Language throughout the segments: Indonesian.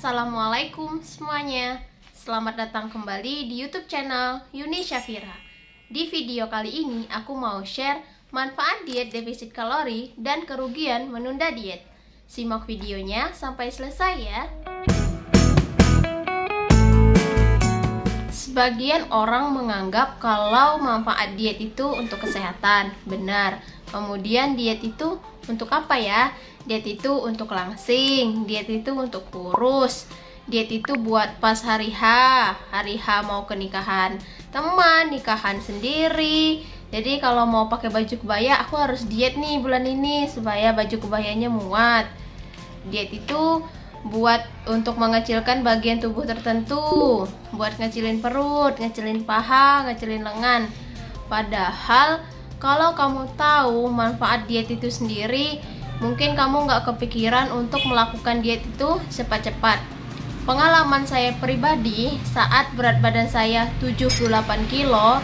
Assalamualaikum semuanya. Selamat datang kembali di YouTube channel Yuni Syafira. Di video kali ini aku mau share manfaat diet defisit kalori dan kerugian menunda diet. Simak videonya sampai selesai ya. Sebagian orang menganggap kalau manfaat diet itu untuk kesehatan. Benar. Kemudian diet itu untuk apa ya? Diet itu untuk langsing, diet itu untuk kurus, diet itu buat pas hari H mau ke nikahan teman, nikahan sendiri. Jadi kalau mau pakai baju kebaya, aku harus diet nih bulan ini supaya baju kebayanya muat. Diet itu buat untuk mengecilkan bagian tubuh tertentu, buat ngecilin perut, ngecilin paha, ngecilin lengan. Padahal kalau kamu tahu manfaat diet itu sendiri, mungkin kamu nggak kepikiran untuk melakukan diet itu cepat-cepat. Pengalaman saya pribadi, saat berat badan saya 78 kilo,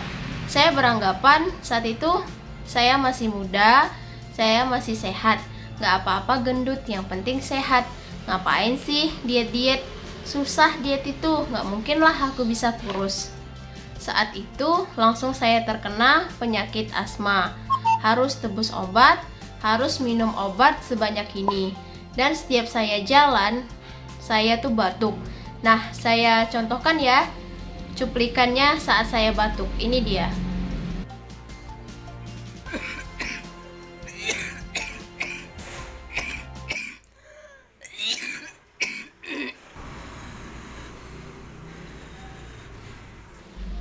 saya beranggapan saat itu saya masih muda, saya masih sehat. Nggak apa-apa gendut, yang penting sehat. Ngapain sih diet-diet? Susah diet itu, nggak mungkin lah aku bisa kurus. Saat itu langsung saya terkena penyakit asma. Harus tebus obat, harus minum obat sebanyak ini. Dan setiap saya jalan, saya tuh batuk. Nah, saya contohkan ya cuplikannya saat saya batuk. Ini dia.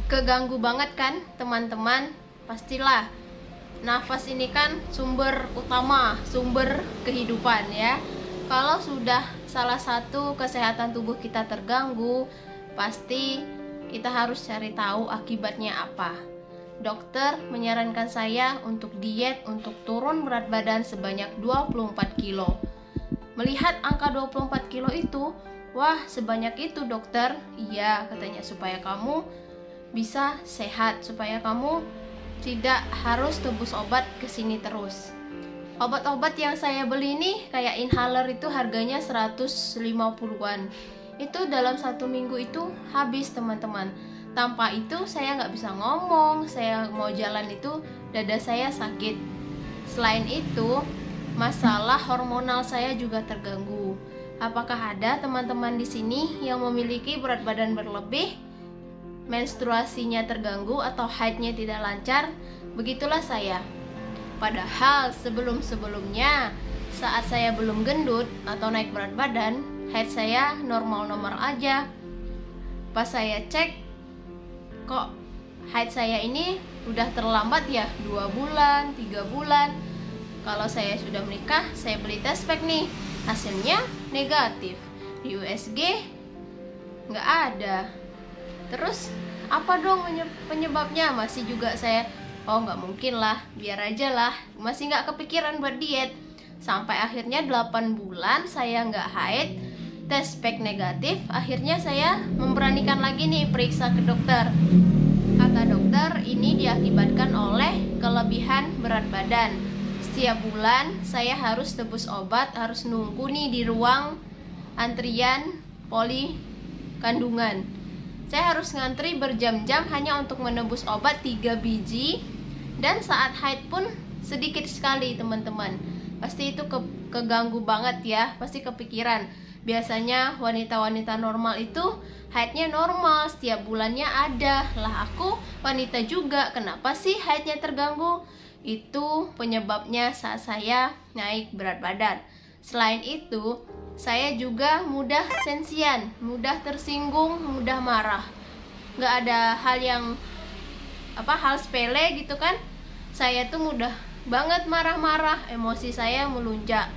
Keganggu banget kan teman-teman? Pastilah. Nafas ini kan sumber utama, sumber kehidupan ya. Kalau sudah salah satu kesehatan tubuh kita terganggu, pasti kita harus cari tahu akibatnya apa. Dokter menyarankan saya untuk diet untuk turun berat badan sebanyak 24 kilo. Melihat angka 24 kilo itu, wah sebanyak itu dokter. Iya katanya, supaya kamu bisa sehat, supaya kamu tidak harus tebus obat ke sini terus. Obat-obat yang saya beli ini kayak inhaler itu harganya 150-an. Itu dalam 1 minggu itu habis teman-teman. Tanpa itu saya nggak bisa ngomong, saya mau jalan itu dada saya sakit. Selain itu, masalah hormonal saya juga terganggu. Apakah ada teman-teman di sini yang memiliki berat badan berlebih, menstruasinya terganggu atau haidnya tidak lancar? Begitulah saya. Padahal sebelum-sebelumnya, saat saya belum gendut atau naik berat badan, haid saya normal-normal aja. Pas saya cek, kok haid saya ini udah terlambat ya, 2 bulan, 3 bulan. Kalau saya sudah menikah, saya beli test pack nih, hasilnya negatif. Di USG nggak ada. Terus apa dong penyebabnya? Masih juga saya, oh nggak mungkin lah, biar aja lah. Masih nggak kepikiran buat diet. Sampai akhirnya 8 bulan saya nggak haid, tes pack negatif. Akhirnya saya memberanikan lagi nih periksa ke dokter. Kata dokter, ini diakibatkan oleh kelebihan berat badan. Setiap bulan saya harus tebus obat, harus nunggu nih di ruang antrian poli kandungan. Saya harus ngantri berjam-jam hanya untuk menebus obat 3 biji. Dan saat haid pun sedikit sekali teman-teman. Pasti itu keganggu banget ya, pasti kepikiran. Biasanya wanita-wanita normal itu haidnya normal, setiap bulannya ada. Lah aku wanita juga, kenapa sih haidnya terganggu? Itu penyebabnya saat saya naik berat badan. Selain itu, saya juga mudah sensian, mudah tersinggung, mudah marah. Nggak ada hal sepele gitu kan. Saya tuh mudah banget marah-marah, emosi saya melunjak.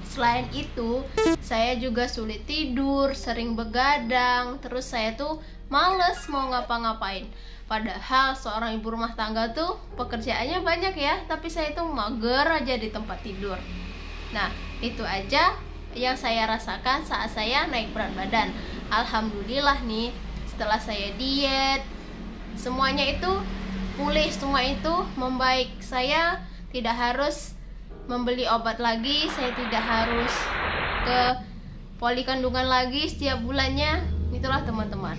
Selain itu, saya juga sulit tidur, sering begadang. Terus saya tuh males mau ngapa-ngapain. Padahal seorang ibu rumah tangga tuh pekerjaannya banyak ya, tapi saya tuh mager aja di tempat tidur. Nah, itu aja yang saya rasakan saat saya naik berat badan. Alhamdulillah nih, setelah saya diet, semuanya itu pulih, semua itu membaik. Saya tidak harus membeli obat lagi, saya tidak harus ke poli kandungan lagi setiap bulannya. Itulah teman-teman.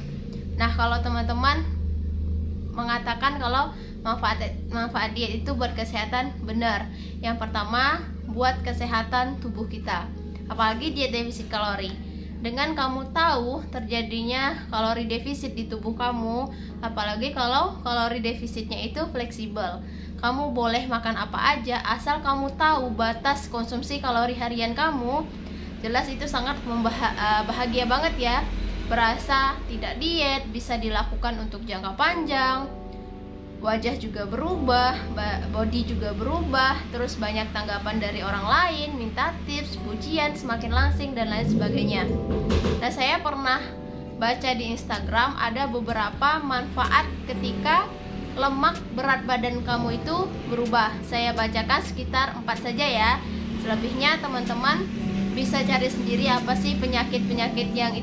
Nah, kalau teman-teman mengatakan kalau manfaat diet itu buat kesehatan, benar. Yang pertama, buat kesehatan tubuh kita, apalagi diet defisit kalori. Dengan kamu tahu terjadinya kalori defisit di tubuh kamu, apalagi kalau kalori defisitnya itu fleksibel, kamu boleh makan apa aja asal kamu tahu batas konsumsi kalori harian kamu. Jelas itu sangat bahagia banget ya. Berasa tidak diet, bisa dilakukan untuk jangka panjang. Wajah juga berubah, body juga berubah, terus banyak tanggapan dari orang lain, minta tips, pujian, semakin langsing, dan lain sebagainya. Nah, saya pernah baca di Instagram ada beberapa manfaat ketika lemak berat badan kamu itu berubah. Saya bacakan sekitar 4 saja ya. Selebihnya teman-teman bisa cari sendiri apa sih penyakit-penyakit yang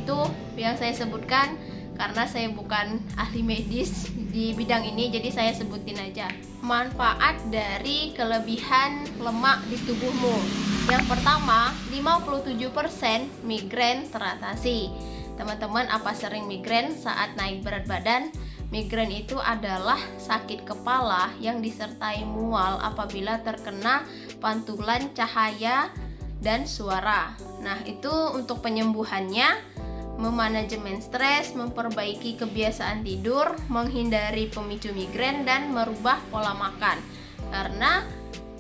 saya sebutkan, karena saya bukan ahli medis di bidang ini, jadi saya sebutin aja. Manfaat dari kelebihan lemak di tubuhmu. Yang pertama, 57% migrain teratasi. Teman-teman, apa sering migrain saat naik berat badan? Migrain itu adalah sakit kepala yang disertai mual apabila terkena pantulan cahaya dan suara. Nah, itu untuk penyembuhannya, memanajemen stres, memperbaiki kebiasaan tidur, menghindari pemicu migrain, dan merubah pola makan. Karena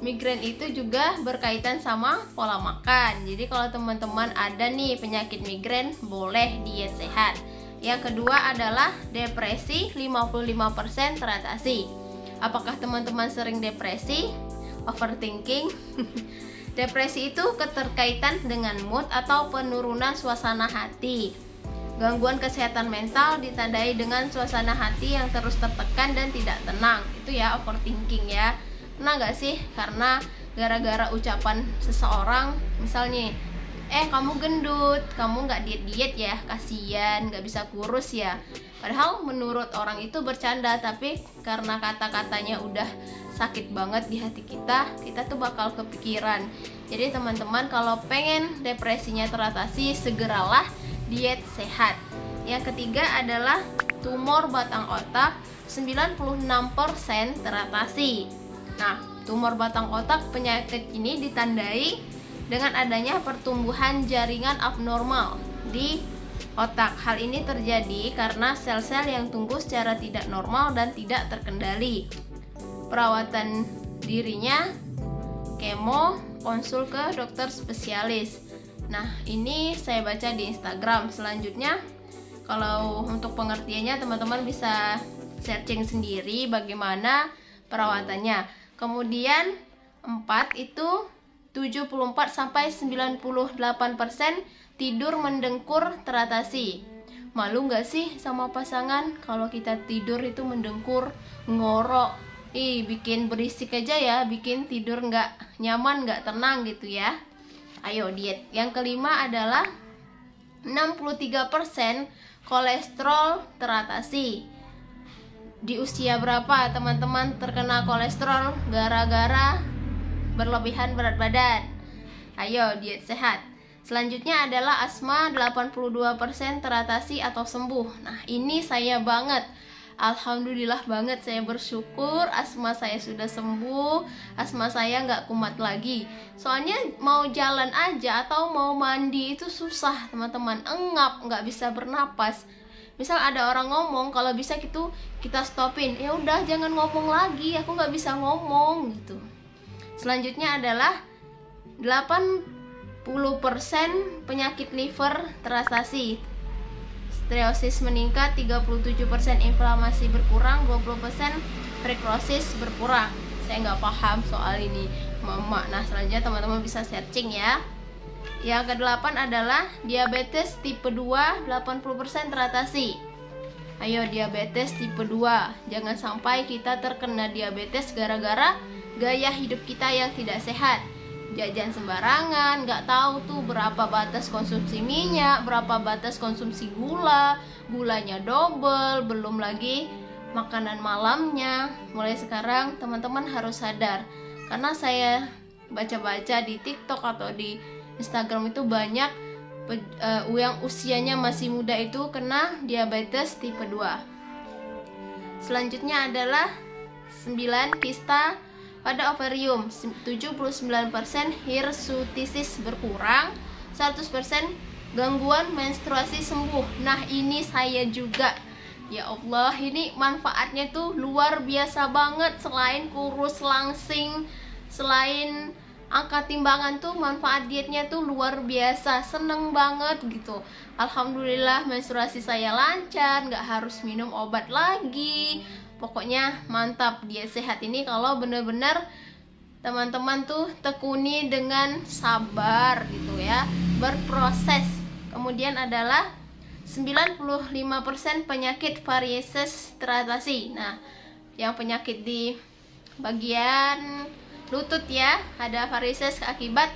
migrain itu juga berkaitan sama pola makan. Jadi kalau teman-teman ada nih penyakit migrain, boleh diet sehat. Yang kedua adalah depresi, 55% teratasi. Apakah teman-teman sering depresi? Overthinking? Depresi itu keterkaitan dengan mood atau penurunan suasana hati. Gangguan kesehatan mental ditandai dengan suasana hati yang terus tertekan dan tidak tenang. Itu ya overthinking ya. Pernah gak sih? Karena gara-gara ucapan seseorang, misalnya, kamu gendut, kamu gak diet-diet ya, kasian, gak bisa kurus ya. Padahal menurut orang itu bercanda, tapi karena kata-katanya udah sakit banget di hati kita tuh bakal kepikiran. Jadi teman-teman, kalau pengen depresinya teratasi, segeralah diet sehat. Yang ketiga adalah tumor batang otak, 96% teratasi. Nah, tumor batang otak, penyakit ini ditandai dengan adanya pertumbuhan jaringan abnormal di otak. Hal ini terjadi karena sel-sel yang tumbuh secara tidak normal dan tidak terkendali. Perawatan dirinya, kemo, konsul ke dokter spesialis. Nah, ini saya baca di Instagram. Selanjutnya, kalau untuk pengertiannya teman-teman bisa searching sendiri bagaimana perawatannya. Kemudian 4 itu 74-98% tidur mendengkur teratasi. Malu nggak sih sama pasangan kalau kita tidur itu mendengkur, ngorok, bikin berisik aja ya, bikin tidur nggak nyaman, nggak tenang gitu ya. Ayo diet. Yang kelima adalah 63% kolesterol teratasi. Di usia berapa teman-teman terkena kolesterol gara-gara berlebihan berat badan? Ayo diet sehat. Selanjutnya adalah asma, 82% teratasi atau sembuh. Nah, ini saya banget. Alhamdulillah banget, saya bersyukur asma saya sudah sembuh, asma saya nggak kumat lagi. Soalnya mau jalan aja atau mau mandi itu susah teman-teman, engap, nggak bisa bernapas. Misal ada orang ngomong, kalau bisa gitu kita stopin, ya udah jangan ngomong lagi, aku nggak bisa ngomong gitu. Selanjutnya adalah 80% penyakit liver teratasi. Steatosis meningkat, 37% inflamasi berkurang, 20% fibrosis berkurang. Saya nggak paham soal ini, mama. Nah, selanjutnya teman-teman bisa searching ya. Yang ke-8 adalah diabetes tipe 2, 80% teratasi. Ayo diabetes tipe 2. Jangan sampai kita terkena diabetes gara-gara gaya hidup kita yang tidak sehat. Jajan sembarangan, nggak tahu tuh berapa batas konsumsi minyak, berapa batas konsumsi gula, gulanya double, belum lagi makanan malamnya. Mulai sekarang teman-teman harus sadar, karena saya baca-baca di TikTok atau di Instagram itu banyak yang usianya masih muda itu kena diabetes tipe 2. Selanjutnya adalah 9. Kista pada ovarium. 79% hirsutismus berkurang, 100% gangguan menstruasi sembuh. Nah, ini saya juga. Ya Allah, ini manfaatnya tuh luar biasa banget. Selain kurus langsing, selain angkat timbangan tuh, manfaat dietnya tuh luar biasa. Seneng banget gitu. Alhamdulillah menstruasi saya lancar, nggak harus minum obat lagi. Pokoknya mantap diet sehat ini kalau bener-bener teman-teman tuh tekuni dengan sabar gitu ya, berproses. Kemudian adalah 95% penyakit varises teratasi. Nah, yang penyakit di bagian lutut ya, ada varises akibat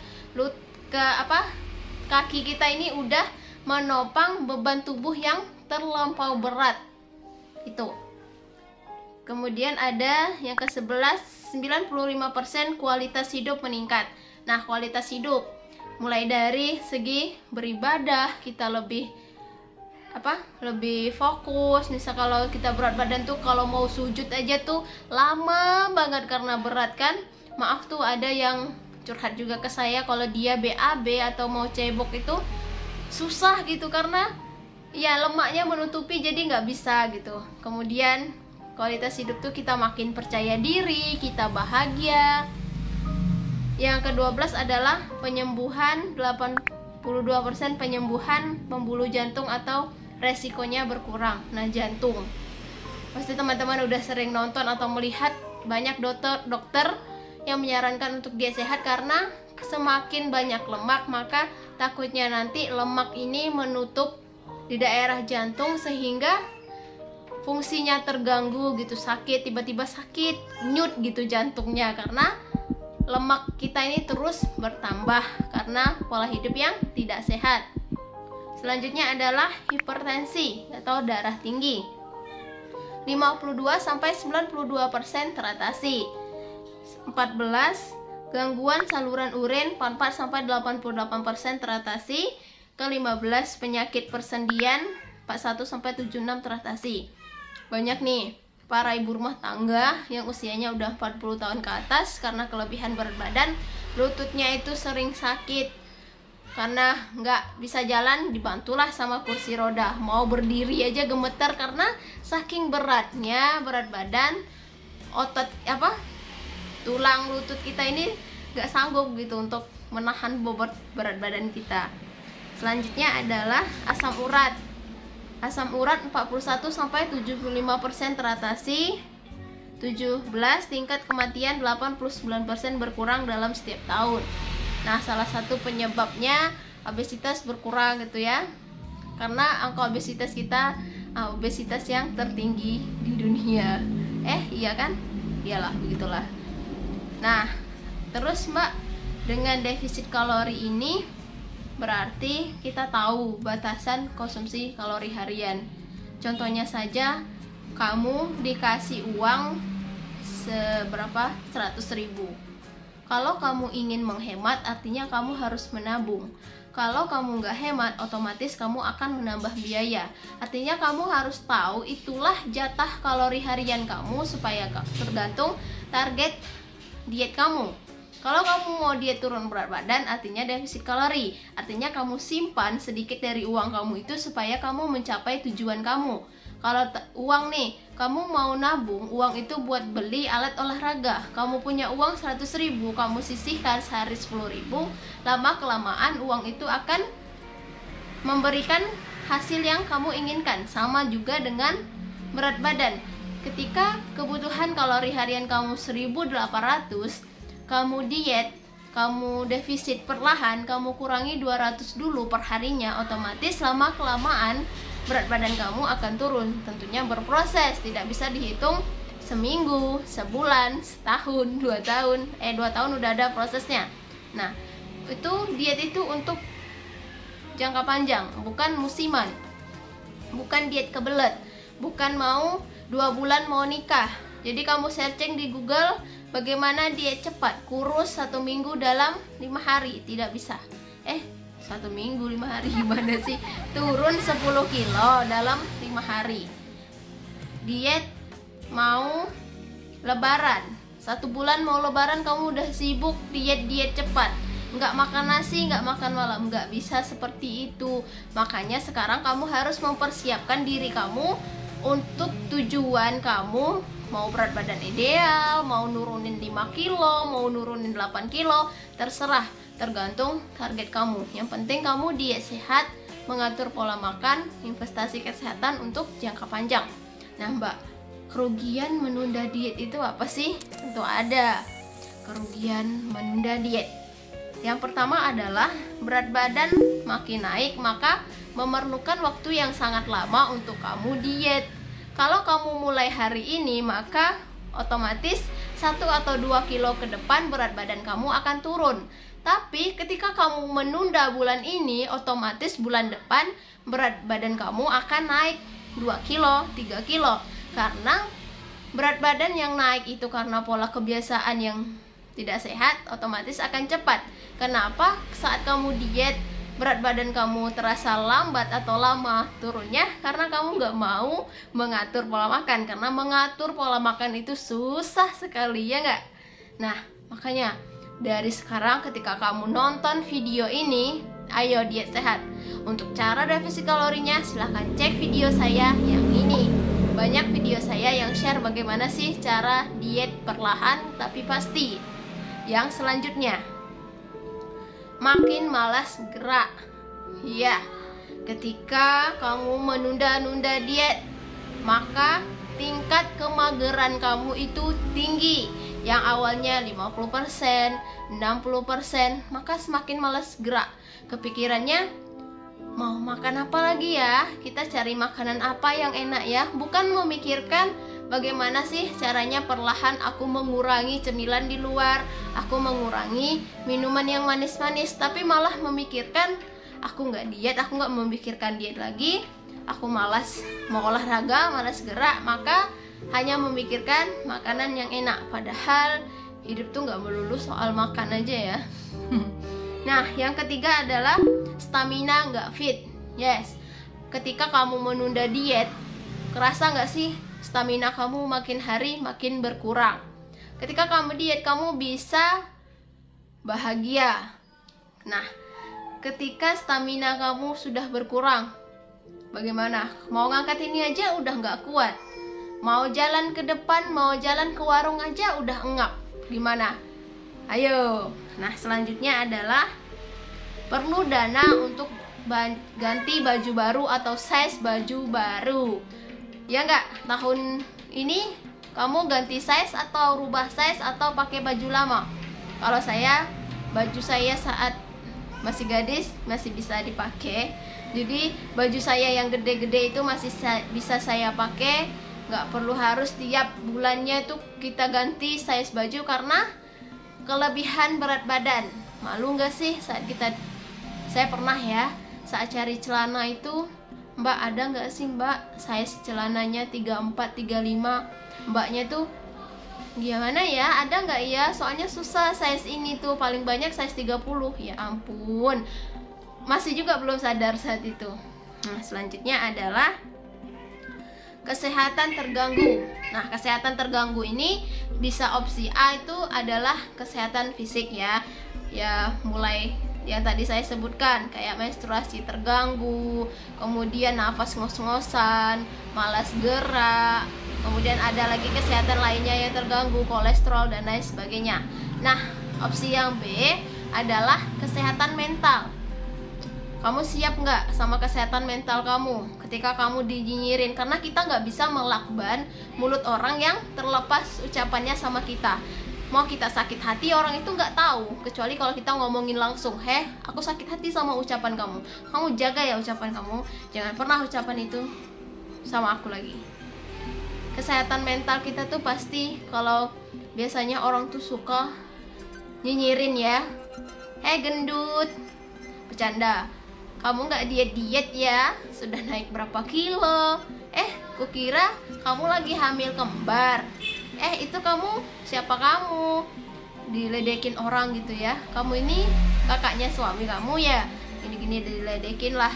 kaki kita ini udah menopang beban tubuh yang terlampau berat. Itu. Kemudian ada yang ke-11, 95% kualitas hidup meningkat. Nah, kualitas hidup mulai dari segi beribadah, kita lebih fokus. Misal kalau kita berat badan tuh, kalau mau sujud aja tuh lama banget karena berat kan. Maaf tuh, ada yang curhat juga ke saya kalau dia BAB atau mau cebok itu susah gitu karena ya lemaknya menutupi, jadi nggak bisa gitu. Kemudian kualitas hidup tuh kita makin percaya diri, kita bahagia. Yang ke-12 adalah penyembuhan. 82% penyembuhan pembuluh jantung atau resikonya berkurang. Nah, jantung, pasti teman-teman udah sering nonton atau melihat banyak dokter yang menyarankan untuk diet sehat karena semakin banyak lemak, maka takutnya nanti lemak ini menutup di daerah jantung sehingga fungsinya terganggu gitu, sakit, tiba-tiba sakit, nyut gitu jantungnya karena lemak kita ini terus bertambah karena pola hidup yang tidak sehat. Selanjutnya adalah hipertensi atau darah tinggi. 52-92% teratasi. 14. Gangguan saluran urin 44-88% teratasi. Ke-15 penyakit persendian 41-76 teratasi. Banyak nih para ibu rumah tangga yang usianya udah 40 tahun ke atas karena kelebihan berat badan, lututnya itu sering sakit karena nggak bisa jalan, dibantulah sama kursi roda. Mau berdiri aja gemeter karena saking beratnya berat badan, otot tulang lutut kita ini nggak sanggup gitu untuk menahan bobot berat badan kita. Selanjutnya adalah asam urat. Asam urat 41-75% teratasi. 17. Tingkat kematian 89% berkurang dalam setiap tahun. Nah, salah satu penyebabnya obesitas berkurang gitu ya, karena angka obesitas kita obesitas yang tertinggi di dunia. Iya kan? Iyalah, begitulah. Nah, terus Mbak, dengan defisit kalori ini berarti kita tahu batasan konsumsi kalori harian. Contohnya saja, kamu dikasih uang seberapa? 100.000. Kalau kamu ingin menghemat, artinya kamu harus menabung. Kalau kamu nggak hemat, otomatis kamu akan menambah biaya. Artinya kamu harus tahu itulah jatah kalori harian kamu supaya tergantung target diet kamu. Kalau kamu mau diet turun berat badan, artinya defisit kalori. Artinya kamu simpan sedikit dari uang kamu itu supaya kamu mencapai tujuan kamu. Kalau uang nih, kamu mau nabung, uang itu buat beli alat olahraga. Kamu punya uang 100.000, kamu sisihkan sehari 10.000. Lama-kelamaan uang itu akan memberikan hasil yang kamu inginkan. Sama juga dengan berat badan. Ketika kebutuhan kalori harian kamu 1.800, kamu diet, kamu defisit perlahan, kamu kurangi 200 dulu per harinya, otomatis lama-kelamaan berat badan kamu akan turun. Tentunya berproses, tidak bisa dihitung seminggu, sebulan, setahun, 2 tahun. 2 tahun udah ada prosesnya. Nah, itu diet itu untuk jangka panjang, bukan musiman. Bukan diet kebelet, bukan mau 2 bulan mau nikah. Jadi kamu searching di Google bagaimana diet cepat kurus 1 minggu dalam 5 hari, tidak bisa. 1 minggu 5 hari gimana sih, turun 10 kilo dalam 5 hari. Diet mau lebaran, 1 bulan mau lebaran kamu udah sibuk diet cepat, nggak makan nasi, nggak makan malam, nggak bisa seperti itu. Makanya sekarang kamu harus mempersiapkan diri kamu untuk tujuan kamu, mau berat badan ideal, mau nurunin 5 kilo, mau nurunin 8 kilo, terserah, tergantung target kamu. Yang penting kamu diet sehat, mengatur pola makan, investasi kesehatan untuk jangka panjang. Nah Mbak, kerugian menunda diet itu apa sih? Tentu ada kerugian menunda diet. Yang pertama adalah berat badan makin naik, maka memerlukan waktu yang sangat lama untuk kamu diet. Kalau kamu mulai hari ini, maka otomatis 1 atau 2 kilo ke depan berat badan kamu akan turun. Tapi ketika kamu menunda bulan ini, otomatis bulan depan berat badan kamu akan naik 2 kilo, 3 kilo. Karena berat badan yang naik itu karena pola kebiasaan yang tidak sehat, otomatis akan cepat. Kenapa? Saat kamu diet, berat badan kamu terasa lambat atau lama turunnya karena kamu nggak mau mengatur pola makan. Karena mengatur pola makan itu susah sekali, ya nggak? Nah, makanya dari sekarang ketika kamu nonton video ini, ayo diet sehat. Untuk cara defisit kalorinya, silahkan cek video saya yang ini. Banyak video saya yang share bagaimana sih cara diet perlahan tapi pasti. Yang selanjutnya, makin malas gerak. Ya, ketika kamu menunda-nunda diet, maka tingkat kemageran kamu itu tinggi. Yang awalnya 50%, 60%, maka semakin malas gerak. Kepikirannya, mau makan apa lagi ya? Kita cari makanan apa yang enak ya? Bukan memikirkan bagaimana sih caranya perlahan aku mengurangi cemilan di luar, aku mengurangi minuman yang manis-manis, tapi malah memikirkan aku nggak diet, aku nggak memikirkan diet lagi, aku malas mau olahraga, malas gerak, maka hanya memikirkan makanan yang enak. Padahal hidup tuh nggak melulu soal makan aja ya. Nah, yang ketiga adalah stamina nggak fit. Yes, ketika kamu menunda diet, kerasa nggak sih stamina kamu makin hari makin berkurang? Ketika kamu diet, kamu bisa bahagia. Nah, ketika stamina kamu sudah berkurang, bagaimana? Mau ngangkat ini aja udah nggak kuat. Mau jalan ke depan, mau jalan ke warung aja udah engap. Gimana? Ayo. Nah, selanjutnya adalah perlu dana untuk ganti baju baru atau size baju baru. Ya nggak? Tahun ini kamu ganti size atau rubah size atau pakai baju lama? Kalau saya, baju saya saat masih gadis masih bisa dipakai. Jadi baju saya yang gede-gede itu masih bisa saya pakai. Nggak perlu harus tiap bulannya tuh kita ganti size baju karena kelebihan berat badan. Malu nggak sih saat saya pernah ya, saat cari celana itu, Mbak ada nggak sih Mbak size celananya 34, 35, Mbaknya tuh gimana ya, ada nggak ya, soalnya susah size ini tuh, paling banyak size 30. Ya ampun, masih juga belum sadar saat itu. Nah, selanjutnya adalah kesehatan terganggu. Nah, kesehatan terganggu ini bisa opsi A itu adalah kesehatan fisik ya. Ya, mulai yang tadi saya sebutkan kayak menstruasi terganggu, kemudian nafas ngos-ngosan, malas gerak, kemudian ada lagi kesehatan lainnya yang terganggu, kolesterol dan lain sebagainya. Nah, opsi yang B adalah kesehatan mental. Kamu siap nggak sama kesehatan mental kamu ketika kamu dinyinyirin? Karena kita nggak bisa melakban mulut orang yang terlepas ucapannya sama kita. Mau kita sakit hati, orang itu nggak tahu, kecuali kalau kita ngomongin langsung, aku sakit hati sama ucapan kamu. Kamu jaga ya ucapan kamu, jangan pernah ucapan itu sama aku lagi. Kesehatan mental kita tuh pasti, kalau biasanya orang tuh suka nyinyirin ya, gendut, bercanda, kamu nggak diet ya, sudah naik berapa kilo, kukira kamu lagi hamil kembar, itu kamu siapa kamu, diledekin orang gitu ya, kamu ini kakaknya suami kamu ya. gini diledekin lah,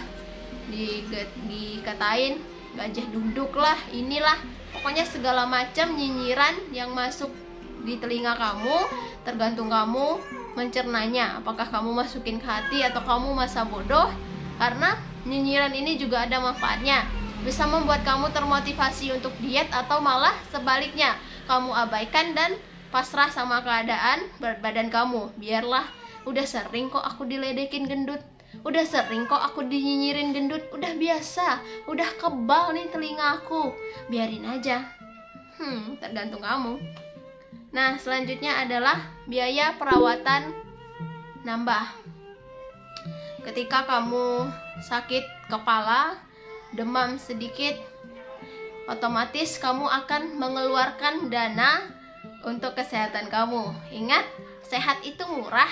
dikatain gajah duduk lah, inilah pokoknya segala macam nyinyiran yang masuk di telinga kamu. Tergantung kamu mencernanya, apakah kamu masukin ke hati atau kamu masa bodoh. Karena nyinyiran ini juga ada manfaatnya, bisa membuat kamu termotivasi untuk diet, atau malah sebaliknya kamu abaikan dan pasrah sama keadaan berat badan kamu. Biarlah, udah sering kok aku diledekin gendut, udah sering kok aku dinyinyirin gendut, udah biasa, udah kebal nih telinga aku, biarin aja. Tergantung kamu. Nah, selanjutnya adalah biaya perawatan nambah. Ketika kamu sakit kepala, demam sedikit, otomatis kamu akan mengeluarkan dana untuk kesehatan kamu. Ingat, sehat itu murah,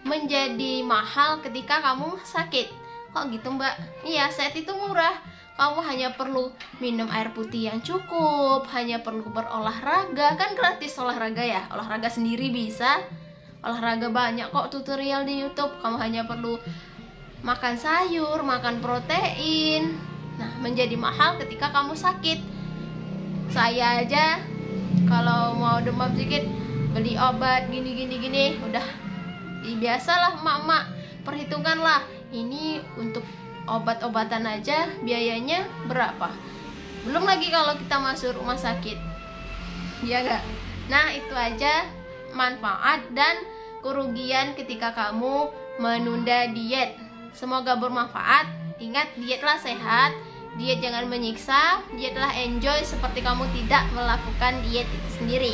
menjadi mahal ketika kamu sakit. Kok gitu mbak? Iya, sehat itu murah. Kamu hanya perlu minum air putih yang cukup, hanya perlu berolahraga. Kan gratis olahraga ya, olahraga sendiri bisa. Olahraga banyak kok tutorial di YouTube. Kamu hanya perlu makan sayur, makan protein. Nah, menjadi mahal ketika kamu sakit. Saya aja kalau mau demam sedikit beli obat gini. Udah biasalah emak-emak, perhitungkanlah ini untuk obat-obatan aja biayanya berapa. Belum lagi kalau kita masuk rumah sakit, ya gak? Nah, itu aja manfaat dan kerugian ketika kamu menunda diet. Semoga bermanfaat. Ingat, dietlah sehat, diet jangan menyiksa, dietlah enjoy seperti kamu tidak melakukan diet itu sendiri.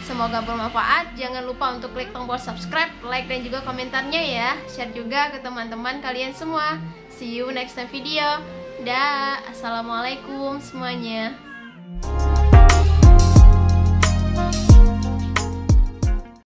Semoga bermanfaat. Jangan lupa untuk klik tombol subscribe, like, dan juga komentarnya ya. Share juga ke teman-teman kalian semua. See you next time video. Dah, assalamualaikum semuanya.